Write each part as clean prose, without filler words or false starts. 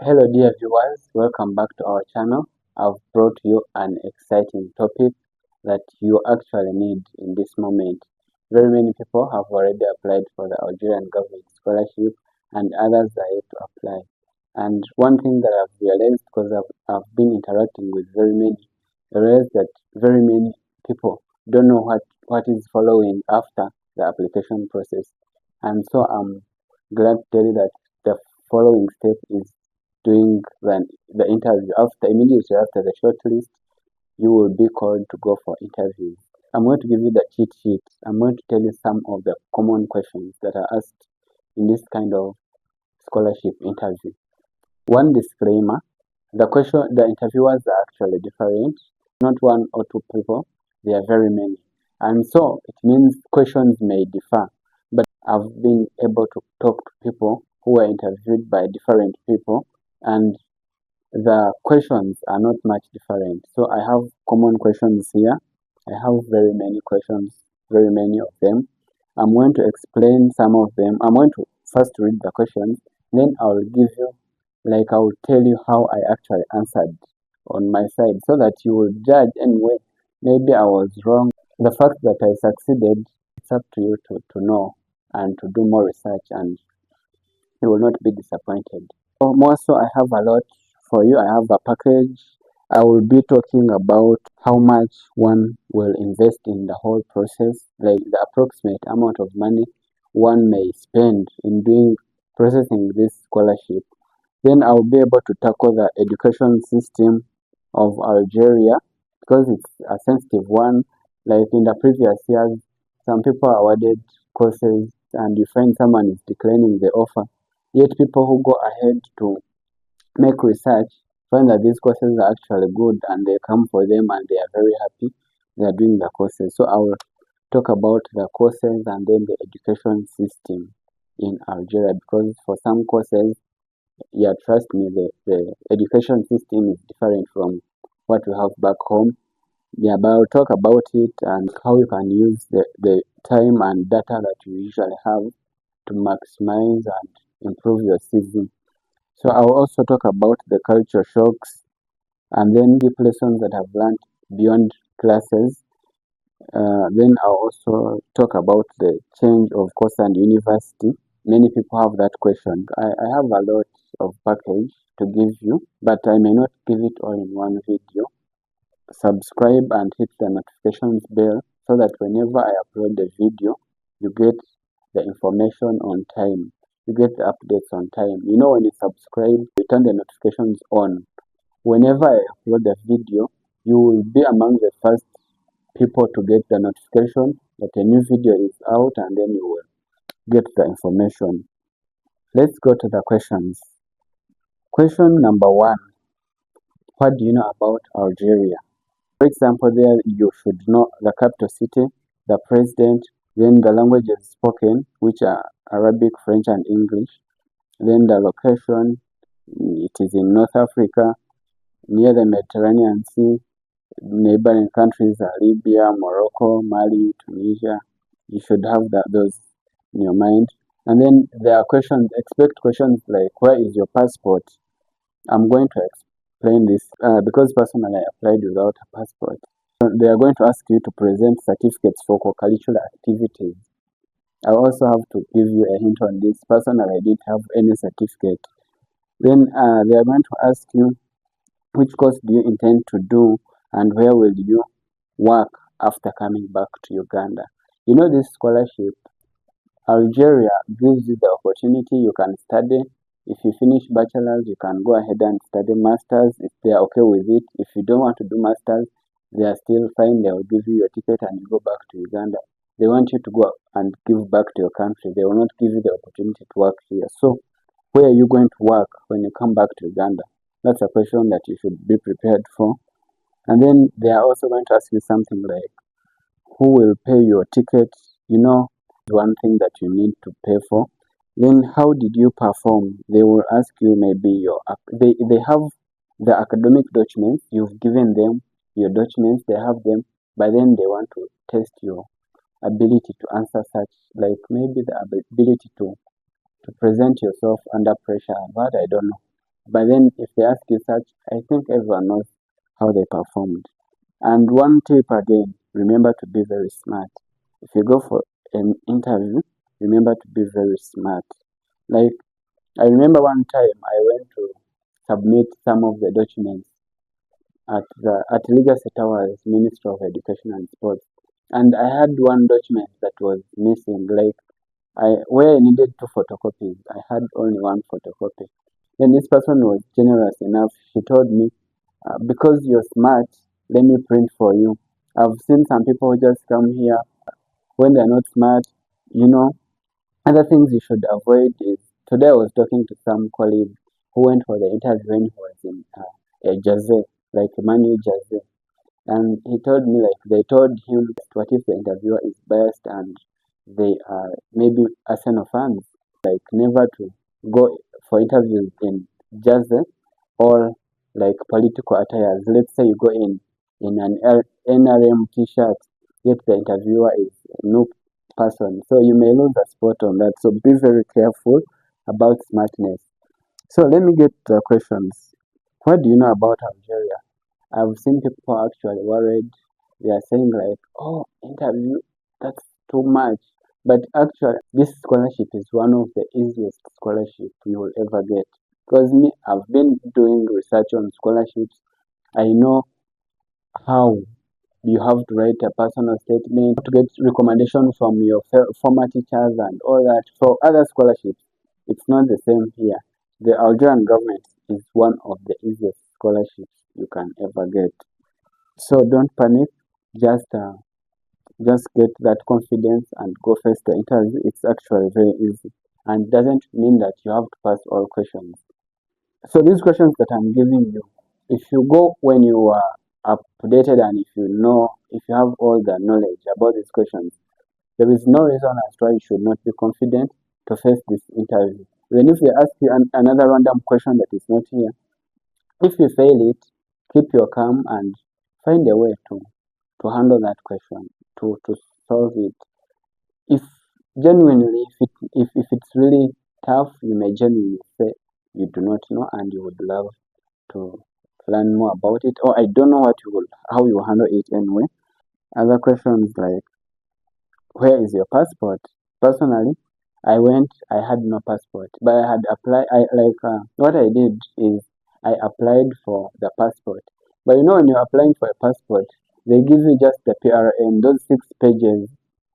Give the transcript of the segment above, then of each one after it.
Hello dear viewers, welcome back to our channel. I've brought you an exciting topic that you actually need in this moment. Very many people have already applied for the Algerian Government Scholarship and others are yet to apply. And one thing that I've realized, because I've been interacting with very many, I realized that very many people don't know what is following after the application process. And so I'm glad to tell you that the following step is doing the interview. Immediately after the shortlist, you will be called to go for interviews. I'm going to give you the cheat sheet. I'm going to tell you some of the common questions that are asked in this kind of scholarship interview. One disclaimer: the interviewers are actually different, not one or two people, they are very many. And so it means questions may differ. But I've been able to talk to people who were interviewed by different people, and the questions are not much different. So I have common questions here. I have very many questions, very many of them. I'm going to explain some of them. I'm going to first read the questions, then I'll give you, I will tell you how I actually answered on my side so that you will judge anyway. Maybe I was wrong. The fact that I succeeded, it's up to you to know and to do more research, and you will not be disappointed. More so, I have a lot for you. I have a package. I will be talking about how much one will invest in the whole process, like the approximate amount of money one may spend in doing processing this scholarship. Then I'll be able to tackle the education system of Algeria because it's a sensitive one. Like in the previous years, some people are awarded courses and you find someone is declining the offer. Yet people who go ahead to make research find that these courses are actually good and they come for them and they are very happy they are doing the courses. So I will talk about the courses and then the education system in Algeria, because for some courses, yeah, trust me, the education system is different from what we have back home. Yeah, but I'll talk about it and how you can use the time and data that you usually have to maximize and improve your CV. So I'll also talk about the culture shocks and then deep lessons that I've learned beyond classes. Then I'll also talk about the change of course and university. Many people have that question. I have a lot of package to give you, but I may not give it all in one video. Subscribe and hit the notifications bell so that whenever I upload the video, you get the information on time. You get the updates on time. You know, when you subscribe, you turn the notifications on. Whenever I upload a video, you will be among the first people to get the notification that a new video is out, and then you will get the information. Let's go to the questions. Question number one: what do you know about Algeria? For example, there you should know the capital city, the president, then the languages spoken, which are Arabic, French, and English. Then the location, it is in North Africa, near the Mediterranean Sea. Neighboring countries are Libya, Morocco, Mali, Tunisia. You should have those in your mind. And then there are questions, expect questions like, where is your passport? I'm going to explain this because personally I applied without a passport. So they are going to ask you to present certificates for co-curricular activities. I also have to give you a hint on this. Personally, I didn't have any certificate. Then they are going to ask you, which course do you intend to do and where will you work after coming back to Uganda? You know, this scholarship, Algeria gives you the opportunity. You can study. If you finish bachelor's, you can go ahead and study master's if they are okay with it. If you don't want to do master's, they are still fine. They will give you your ticket and you go back to Uganda. They want you to go and give back to your country. They will not give you the opportunity to work here. So where are you going to work when you come back to Uganda? That's a question that you should be prepared for. And then they are also going to ask you something like, who will pay your ticket? You know, one thing that you need to pay for. Then how did you perform? They will ask you maybe they have the academic documents. You've given them your documents, they have them, but then they want to test your ability to answer such, like maybe the ability to present yourself under pressure, but I don't know. But then if they ask you such, I think everyone knows how they performed. And one tip again, remember to be very smart. If you go for an interview, remember to be very smart. Like, I remember one time I went to submit some of the documents at Legacy Towers, Ministry of Education and Sports. And I had one document that was missing. Like, where I needed two photocopies, I had only one photocopy. Then this person was generous enough. She told me, because you're smart, let me print for you. I've seen some people who just come here when they're not smart. You know, other things you should avoid is, today I was talking to some colleague who went for the interview when he was in Jazz, like Manu Jazz. And he told me, like, they told him, what if the interviewer is biased and they are maybe Arsenal fans, like never to go for interviews in jersey or like political attires. Let's say you go in an NRM t-shirt, yet the interviewer is no person. So you may lose a spot on that. So be very careful about smartness. So let me get the questions. What do you know about Algeria? I've seen people actually worried. They are saying like, "Oh, interview, that's too much." But actually, this scholarship is one of the easiest scholarships you will ever get. Because me, I've been doing research on scholarships. I know how you have to write a personal statement to get recommendation from your former teachers and all that. For other scholarships, it's not the same here. The Algerian government is one of the easiest scholarships you can ever get. So don't panic. Just uh, just get that confidence and go face the interview. It's actually very easy and doesn't mean that you have to pass all questions. So these questions that I'm giving you, if you go when you are updated and if you know, if you have all the knowledge about these questions, there is no reason as to why you should not be confident to face this interview. Even if they ask you another random question that is not here, if you fail it, keep your calm and find a way to handle that question, to solve it. If genuinely, if it's really tough, you may genuinely say you do not know and you would love to learn more about it, or I don't know how you handle it anyway. Other questions like, where is your passport? Personally, I had no passport, but I had applied. What I did is I applied for the passport. But you know, when you're applying for a passport, they give you just the PRN, those 6 pages,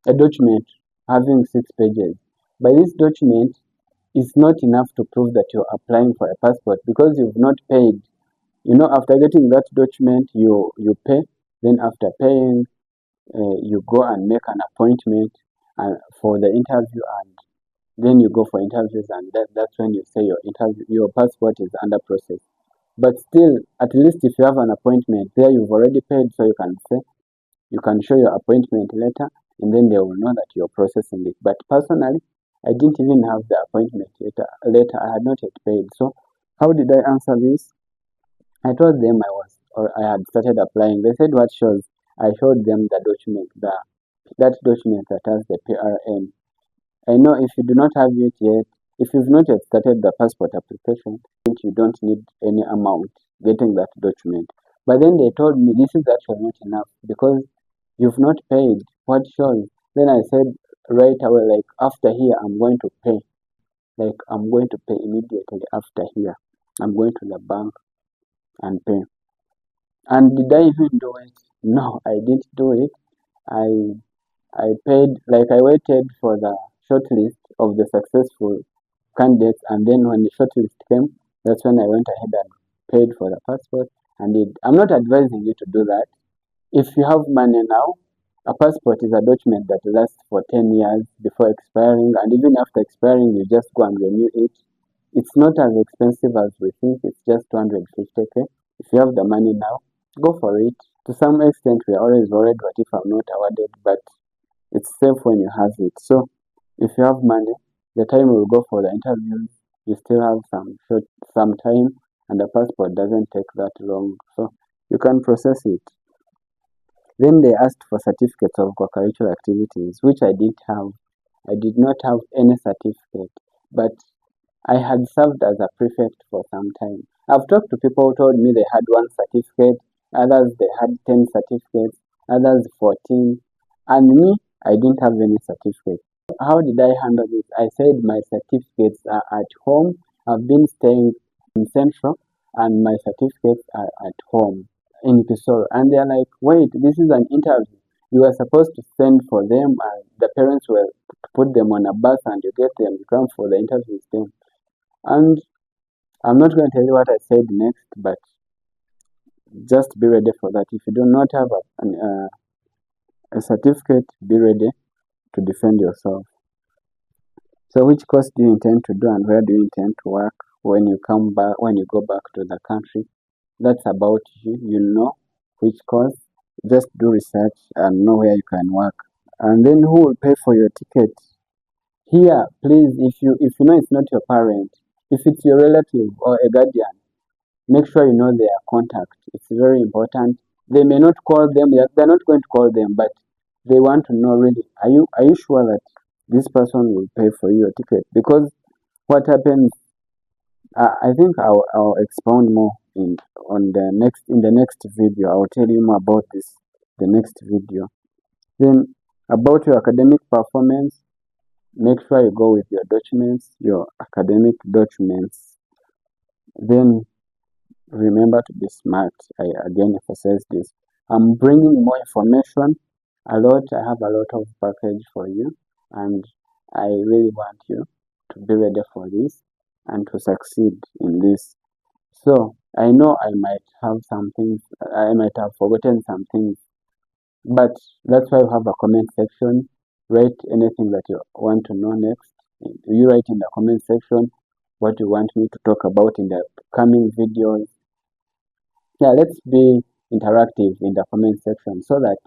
a document having 6 pages. But this document is not enough to prove that you're applying for a passport because you've not paid. You know, after getting that document, you pay. Then after paying, you go and make an appointment for the interview, and then you go for interviews, and that's when you say your passport is under process. But still, at least if you have an appointment there, you've already paid, so you can show your appointment letter, and then they will know that you're processing it. But personally, I didn't even have the appointment letter. I had not yet paid. So how did I answer this? I told them I had started applying. They said, what shows? I showed them the document, that document that has the PRN. I know if you do not have it yet, if you've not yet started the passport application, you don't need any amount getting that document. But then they told me this is actually not enough because you've not paid. What shows? Then I said right away, like after here, I'm going to pay. Like I'm going to pay immediately after here. I'm going to the bank and pay. And did I even do it? No, I didn't do it. I I paid, like I waited for the shortlist of the successful candidates, and then when the shortlist came, that's when I went ahead and paid for the passport. And I'm not advising you to do that. If you have money now, a passport is a document that lasts for 10 years before expiring, and even after expiring, you just go and renew it. It's not as expensive as we think, it's just 250k. If you have the money now, go for it. To some extent, we are always worried what if I'm not awarded, but it's safe when you have it. So if you have money, the time you will go for the interviews, you still have some time, and the passport doesn't take that long, so you can process it. Then they asked for certificates of co-curricular activities, which I didn't have. I did not have any certificate, but I had served as a prefect for some time. I've talked to people who told me they had one certificate, others they had 10 certificates, others 14, and me, I didn't have any certificate. How did I handle this? I said my certificates are at home. I've been staying in Central, and my certificates are at home in Kisoro. And they're like, wait, this is an interview. You are supposed to send for them, and the parents will put them on a bus, and you get them, you come for the interview with them. And I'm not going to tell you what I said next, but just be ready for that. If you do not have a certificate, be ready to defend yourself. So, which course do you intend to do, and where do you intend to work when you come back? When you go back to the country, that's about you. You know which course. Just do research and know where you can work. And then who will pay for your ticket? Here, please, if you know it's not your parent, if it's your relative or a guardian, make sure you know their contact. It's very important. They may not call them. They're not going to call them, but they want to know really. Are you sure that this person will pay for your ticket? Because what happens? I think I'll expound more in the next video. I'll tell you more about this the next video. Then about your academic performance, make sure you go with your documents, your academic documents. Then remember to be smart. I again emphasize this. I'm bringing more information. I have a lot of package for you, and I really want you to be ready for this and to succeed in this. So I know I might have some things, I might have forgotten some things, but that's why we have a comment section. Write anything that you want to know next. You write in the comment section what you want me to talk about in the coming videos. Yeah, let's be interactive in the comment section so that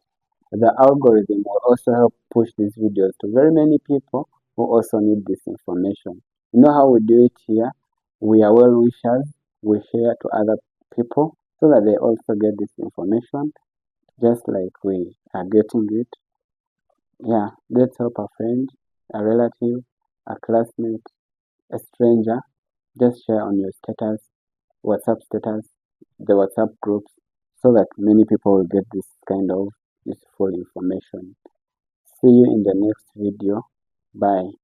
the algorithm will also help push these videos to very many people who also need this information. You know how we do it here? We are well wishers. We share to other people so that they also get this information just like we are getting it. Yeah, let's help a friend, a relative, a classmate, a stranger. Just share on your status, WhatsApp status, the WhatsApp groups, so that many people will get this kind of useful information. See you in the next video. Bye.